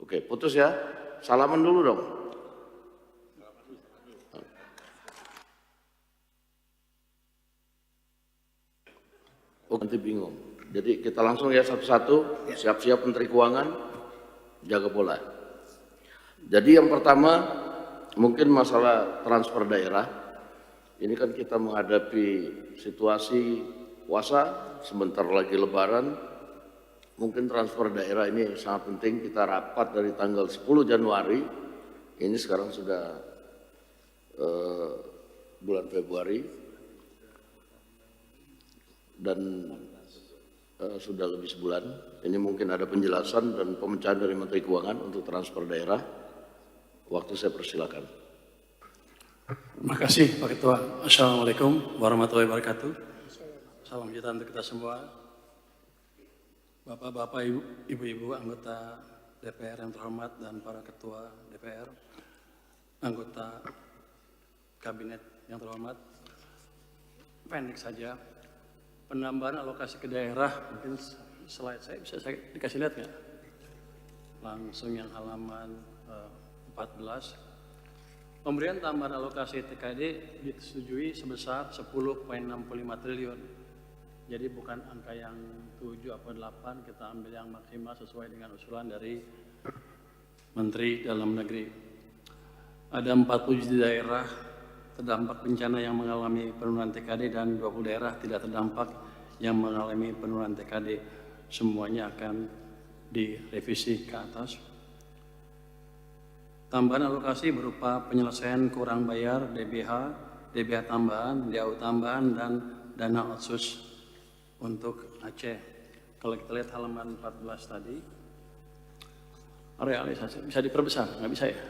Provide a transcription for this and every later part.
Oke, putus ya. Salaman dulu dong. Oh, nanti bingung. Jadi kita langsung ya satu-satu. Siap-siap Menteri Keuangan, jaga pola. Jadi yang pertama mungkin masalah transfer daerah. Ini kan kita menghadapi situasi puasa, sebentar lagi Lebaran. Mungkin transfer daerah ini sangat penting. Kita rapat dari tanggal 10 Januari. Ini sekarang sudah bulan Februari. Dan sudah lebih sebulan. Ini mungkin ada penjelasan dan pemecahan dari Menteri Keuangan untuk transfer daerah. Waktu saya persilakan. Terima kasih Pak Ketua. Assalamualaikum warahmatullahi wabarakatuh. Salam sejahtera untuk kita semua. Bapak-bapak, ibu-ibu anggota DPR yang terhormat dan para ketua DPR, anggota kabinet yang terhormat. Pendek saja. Penambahan alokasi ke daerah, mungkin slide saya bisa saya dikasih lihat nggak? Langsung yang halaman 14. Pemberian tambahan alokasi TKD disetujui sebesar 10,65 triliun. Jadi bukan angka yang 7 atau 8, kita ambil yang maksimal sesuai dengan usulan dari Menteri Dalam Negeri. Ada 47 daerah terdampak bencana yang mengalami penurunan TKD dan 20 daerah tidak terdampak yang mengalami penurunan TKD. Semuanya akan direvisi ke atas. Tambahan alokasi berupa penyelesaian kurang bayar DBH tambahan, DAU tambahan, dan dana otsus untuk Aceh. Kalau kita lihat halaman 14 tadi, realisasi bisa diperbesar, nggak bisa ya?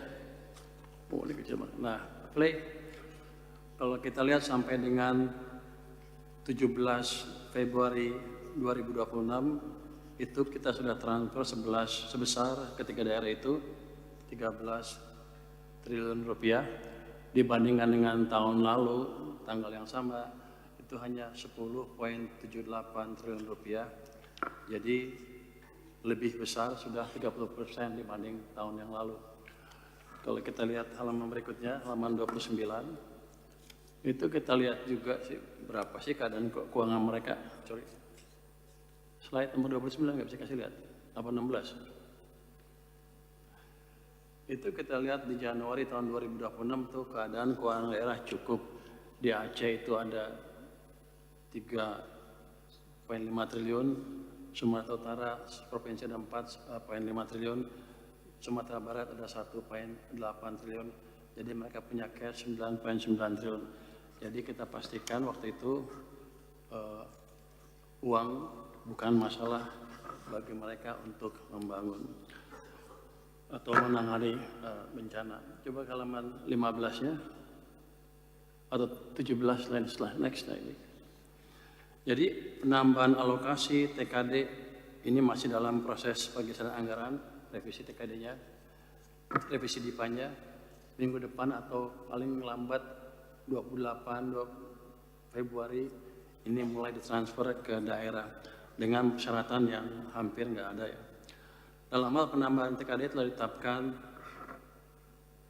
Oh, ini kecil banget. Nah, play. Kalau kita lihat sampai dengan 17 Februari 2026, itu kita sudah transfer sebesar ketiga daerah itu 13 triliun rupiah. Dibandingkan dengan tahun lalu, tanggal yang sama, itu hanya 10,78 triliun rupiah. Jadi lebih besar, sudah 30% dibanding tahun yang lalu. Kalau kita lihat halaman berikutnya, halaman 29, itu kita lihat juga sih berapa sih keadaan keuangan mereka. Sorry. Slide nomor 29 nggak bisa kasih lihat. Apa 16? Itu kita lihat di Januari tahun 2026 tuh keadaan keuangan daerah cukup. Di Aceh itu ada 3,5 triliun, Sumatera Utara provinsi ada 4,5 triliun, Sumatera Barat ada 1,8 triliun. Jadi mereka punya cash 9,9 triliun. Jadi kita pastikan waktu itu uang bukan masalah bagi mereka untuk membangun atau menangani bencana. Coba ke halaman 15-nya atau 17 next ini. Jadi penambahan alokasi TKD ini masih dalam proses penggeseran anggaran, revisi TKD-nya, revisi DIPA-nya minggu depan atau paling lambat 28 Februari ini mulai ditransfer ke daerah dengan persyaratan yang hampir nggak ada ya. Dalam hal penambahan TKD telah ditetapkan,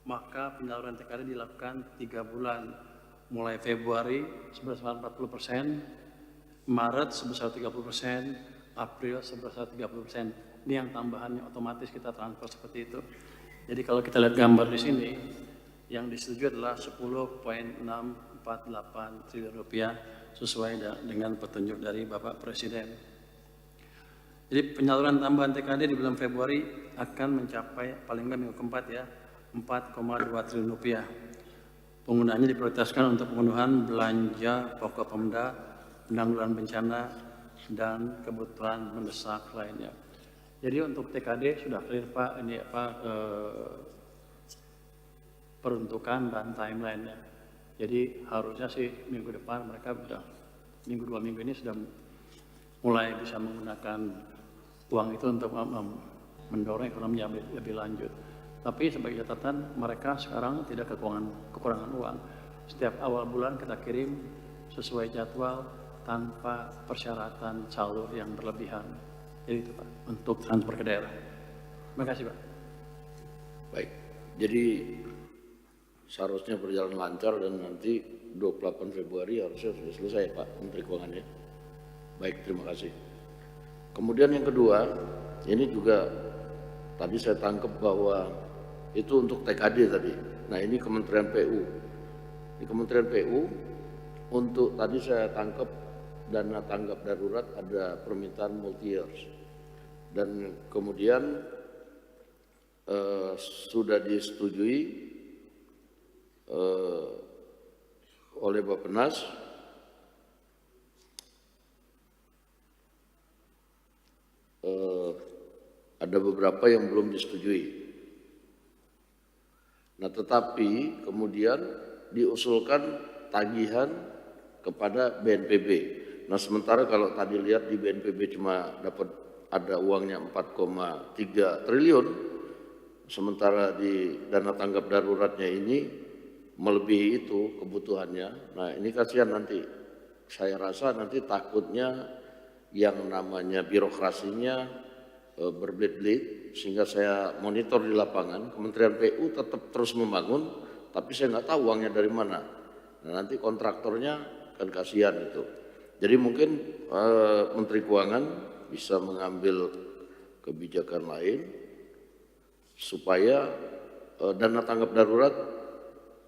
maka penyaluran TKD dilakukan 3 bulan, mulai Februari sebesar 40%, Maret sebesar 30%, April sebesar 30%. Ini yang tambahannya otomatis kita transfer seperti itu. Jadi kalau kita lihat gambar di sini, yang disetujui adalah 10,648 triliun rupiah sesuai dengan petunjuk dari Bapak Presiden. Jadi penyaluran tambahan TKD di bulan Februari akan mencapai paling nggak minggu keempat ya 4,2 triliun rupiah. Penggunaannya diprioritaskan untuk pemenuhan belanja pokok Pemda, penanggulangan bencana, dan kebutuhan mendesak lainnya. Jadi untuk TKD sudah clear Pak, ini peruntukan dan timeline-nya. Jadi harusnya sih minggu depan mereka sudah, minggu 2 minggu ini sudah mulai bisa menggunakan uang itu untuk mendorong ekonomi lebih lanjut. Tapi sebagai catatan, mereka sekarang tidak kekurangan uang. Setiap awal bulan kita kirim sesuai jadwal tanpa persyaratan saldo yang berlebihan. Jadi itu Pak, untuk transfer ke daerah. Terima kasih Pak. Baik, jadi seharusnya berjalan lancar dan nanti 28 Februari harusnya sudah selesai Pak Menteri Keuangan ya. Baik, terima kasih. Kemudian yang kedua, ini juga tadi saya tangkap bahwa itu untuk TKD tadi. Nah ini Kementerian PU. Di Kementerian PU untuk tadi saya tangkap dana tanggap darurat ada permintaan multi years. Dan kemudian sudah disetujui oleh Bappenas ada beberapa yang belum disetujui. Nah tetapi kemudian diusulkan tagihan kepada BNPB. Nah sementara kalau tadi lihat di BNPB cuma dapat ada uangnya 4,3 triliun, sementara di dana tanggap daruratnya ini melebihi itu kebutuhannya. Nah ini kasihan nanti, saya rasa nanti takutnya yang namanya birokrasinya berbelit-belit, sehingga saya monitor di lapangan, Kementerian PU tetap terus membangun, tapi saya nggak tahu uangnya dari mana. Nah nanti kontraktornya kan kasihan itu. Jadi mungkin Menteri Keuangan bisa mengambil kebijakan lain supaya dana tanggap darurat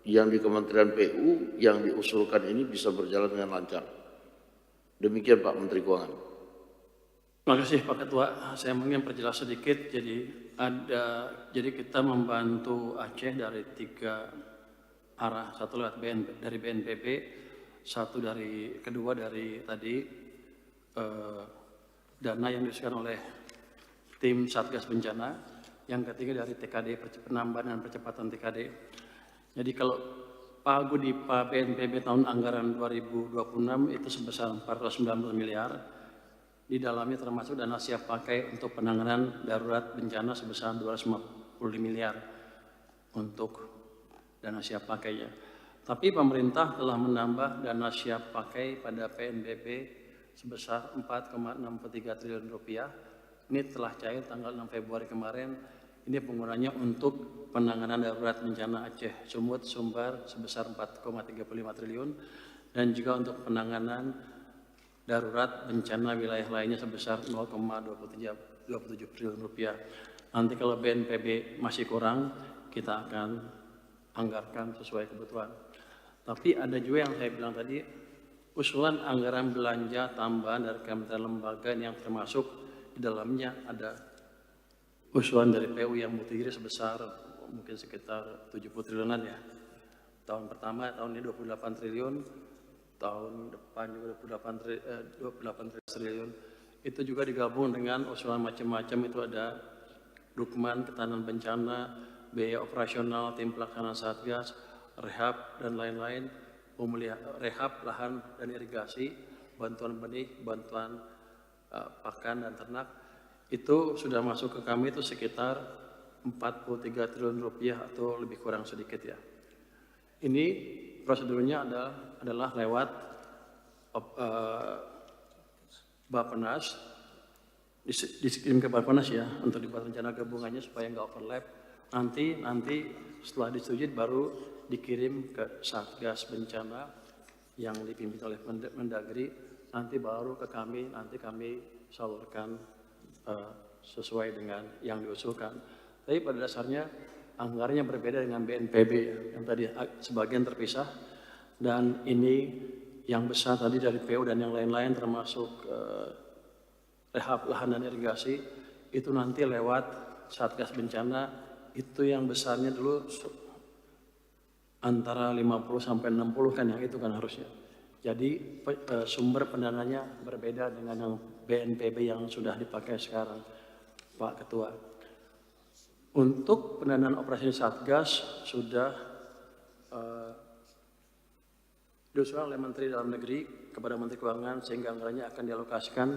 yang di Kementerian PU yang diusulkan ini bisa berjalan dengan lancar. Demikian Pak Menteri Keuangan. Terima kasih Pak Ketua. Saya mungkin perjelas sedikit. Jadi kita membantu Aceh dari 3 arah, satu lewat dari BNPB, kedua dari tadi dana yang diusulkan oleh tim Satgas Bencana, yang ketiga dari TKD, penambahan dan percepatan TKD. Jadi kalau pagu di BNPB tahun anggaran 2026 itu sebesar 490 miliar. Di dalamnya termasuk dana siap pakai untuk penanganan darurat bencana sebesar 250 miliar untuk dana siap pakainya. Tapi pemerintah telah menambah dana siap pakai pada PNBP sebesar 4,63 triliun rupiah. Ini telah cair tanggal 6 Februari kemarin. Ini penggunanya untuk penanganan darurat bencana Aceh Sumut Sumbar sebesar 4,35 triliun dan juga untuk penanganan darurat bencana wilayah lainnya sebesar 0,27 triliun rupiah. Nanti kalau BNPB masih kurang, kita akan anggarkan sesuai kebutuhan. Tapi ada juga yang saya bilang tadi, usulan anggaran belanja tambahan dari kementerian lembaga yang termasuk di dalamnya ada usulan dari PU yang mutiri sebesar mungkin sekitar 70 triliunan ya. Tahun pertama tahun ini 28 triliun, tahun depan juga 28 triliun. Itu juga digabung dengan usulan macam-macam, itu ada dukungan ketahanan bencana, biaya operasional tim pelaksana Satgas, rehab dan lain-lain, rehab lahan dan irigasi, bantuan benih, bantuan pakan dan ternak. Itu sudah masuk ke kami itu sekitar 43 triliun rupiah atau lebih kurang sedikit ya. Ini prosedurnya adalah lewat Bappenas, dikirim ke Bappenas ya untuk dibuat rencana gabungannya supaya nggak overlap. Nanti setelah disetujui baru dikirim ke Satgas Bencana yang dipimpin oleh Mendagri, nanti baru ke kami, nanti kami salurkan sesuai dengan yang diusulkan. Tapi pada dasarnya anggarannya berbeda dengan BNPB yang tadi sebagian terpisah, dan ini yang besar tadi dari PU dan yang lain-lain termasuk rehab lahan dan irigasi itu nanti lewat Satgas Bencana. Itu yang besarnya dulu antara 50 sampai 60 kan, yang itu kan harusnya. Jadi sumber pendananya berbeda dengan yang BNPB yang sudah dipakai sekarang, Pak Ketua. Untuk pendanaan operasi Satgas sudah diusulkan oleh Menteri Dalam Negeri kepada Menteri Keuangan sehingga anggarannya akan dialokasikan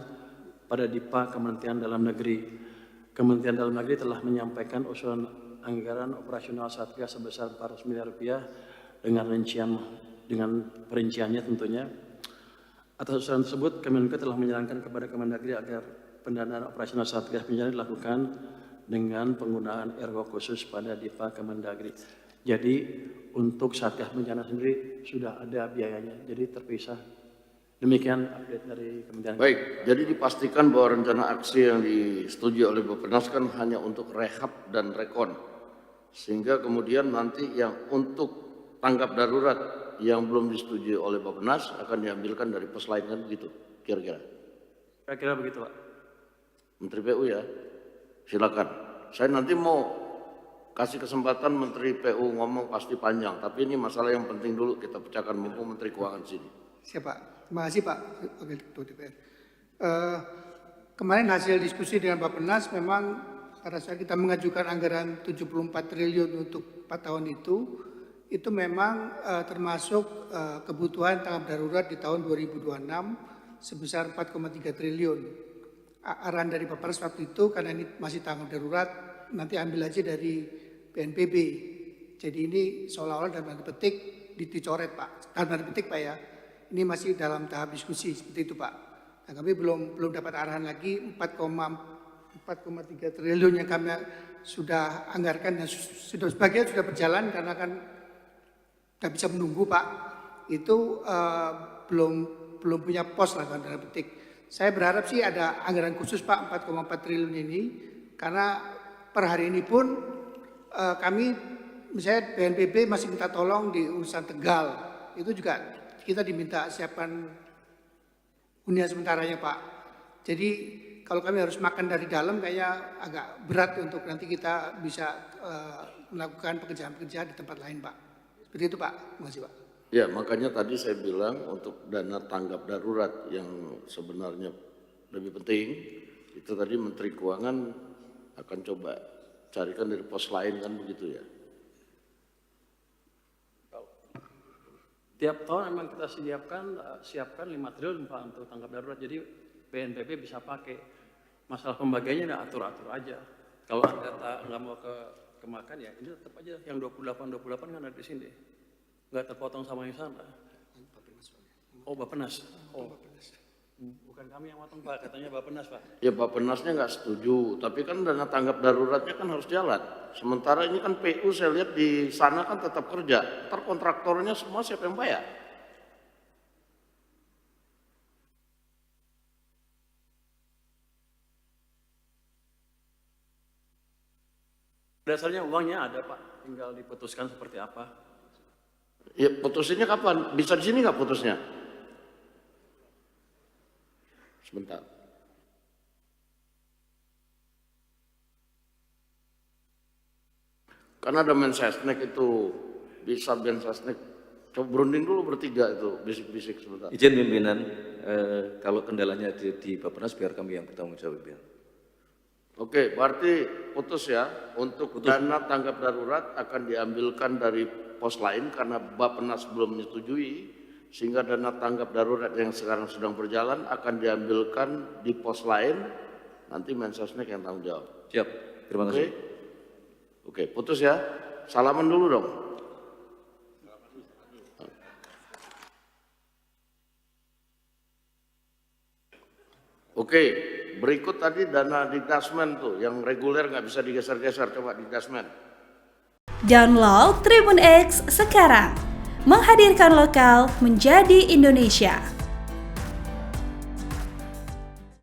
pada DIPA Kementerian Dalam Negeri. Kementerian Dalam Negeri telah menyampaikan usulan anggaran operasional Satgas sebesar 400 miliar rupiah dengan perinciannya tentunya. Atas usulan tersebut, Kemenko telah menyarankan kepada Kemendagri agar pendanaan operasional Satgas bencana dilakukan dengan penggunaan RW khusus pada Dipa Kemendagri. Jadi untuk Satgas Bencana sendiri sudah ada biayanya, jadi terpisah. Demikian update dari Kementerian. Baik, jadi dipastikan bahwa rencana aksi yang disetujui oleh Bappenas kan hanya untuk rehab dan rekon. Sehingga kemudian nanti yang untuk tanggap darurat yang belum disetujui oleh Bappenas akan diambilkan dari pos lain kan begitu, kira-kira. Kira-kira begitu, Pak. Menteri PU ya, silakan. Saya nanti mau kasih kesempatan Menteri PU ngomong pasti panjang, tapi ini masalah yang penting dulu kita pecahkan mumpung Menteri Keuangan sini. Siapa? Terima kasih Pak Wakil Ketua DPR. Kemarin hasil diskusi dengan Bappenas memang pada saat kita mengajukan anggaran 74 triliun untuk 4 tahun itu memang termasuk kebutuhan tanggap darurat di tahun 2026 sebesar 4,3 triliun. Arahan dari Bappenas waktu itu karena ini masih tanggap darurat nanti ambil aja dari BNPB. Jadi ini seolah-olah dalam tanda petik dicoret Pak. Dalam tanda petik Pak ya. Ini masih dalam tahap diskusi seperti itu Pak. Nah, kami belum dapat arahan lagi 4,3 triliun yang kami sudah anggarkan dan sudah sebagian sudah berjalan karena kan tidak bisa menunggu Pak. Itu belum punya pos lah dalam tanda petik. Saya berharap sih ada anggaran khusus Pak 4,4 triliun ini karena per hari ini pun kami misalnya BNPB masih minta tolong di urusan Tegal. Itu juga kita diminta siapkan hunian sementaranya Pak. Jadi kalau kami harus makan dari dalam kayaknya agak berat untuk nanti kita bisa melakukan pekerjaan-pekerjaan di tempat lain Pak. Seperti itu Pak. Terima kasih Pak. Ya, makanya tadi saya bilang untuk dana tanggap darurat yang sebenarnya lebih penting, itu tadi Menteri Keuangan akan coba carikan dari pos lain kan begitu ya. Tiap tahun memang kita siapkan 5 triliun Pak untuk tanggap darurat. Jadi BNPB bisa pakai. Masalah pembagiannya udah atur-atur aja. Kalau Anda nggak mau kemakan ya ini tetap aja yang 28 kan ada di sini. Nggak terpotong sama yang sana. Oh Bappenas. Oh. Bukan kami yang potong Pak, katanya Bappenas Pak. Ya Bappenasnya nggak setuju, tapi kan dana tanggap daruratnya kan harus jalan. Sementara ini kan PU saya lihat di sana kan tetap kerja. Ntar kontraktornya semua siapa yang bayar? Dasarnya uangnya ada Pak, tinggal diputuskan seperti apa. Ya putusinnya kapan? Bisa di sini nggak putusnya? Sebentar. Karena ada Mensesnek itu, bisa Mensesnek. Coba berunding dulu bertiga itu, bisik-bisik sebentar. Izin pimpinan, kalau kendalanya di Bappenas biar kami yang bertanggung jawab pimpinan. Oke, berarti putus ya. Untuk dana tanggap darurat akan diambilkan dari pos lain karena Bappenas belum menyetujui. Sehingga dana tanggap darurat yang sekarang sedang berjalan akan diambilkan di pos lain, nanti Mensesnek yang tanggung jawab. Siap, terima kasih. Oke, putus ya. Salaman dulu dong. Oke, berikut tadi dana Dikdasmen tuh, yang reguler nggak bisa digeser-geser, coba Dikdasmen. Download Tribun X sekarang. Menghadirkan lokal menjadi Indonesia.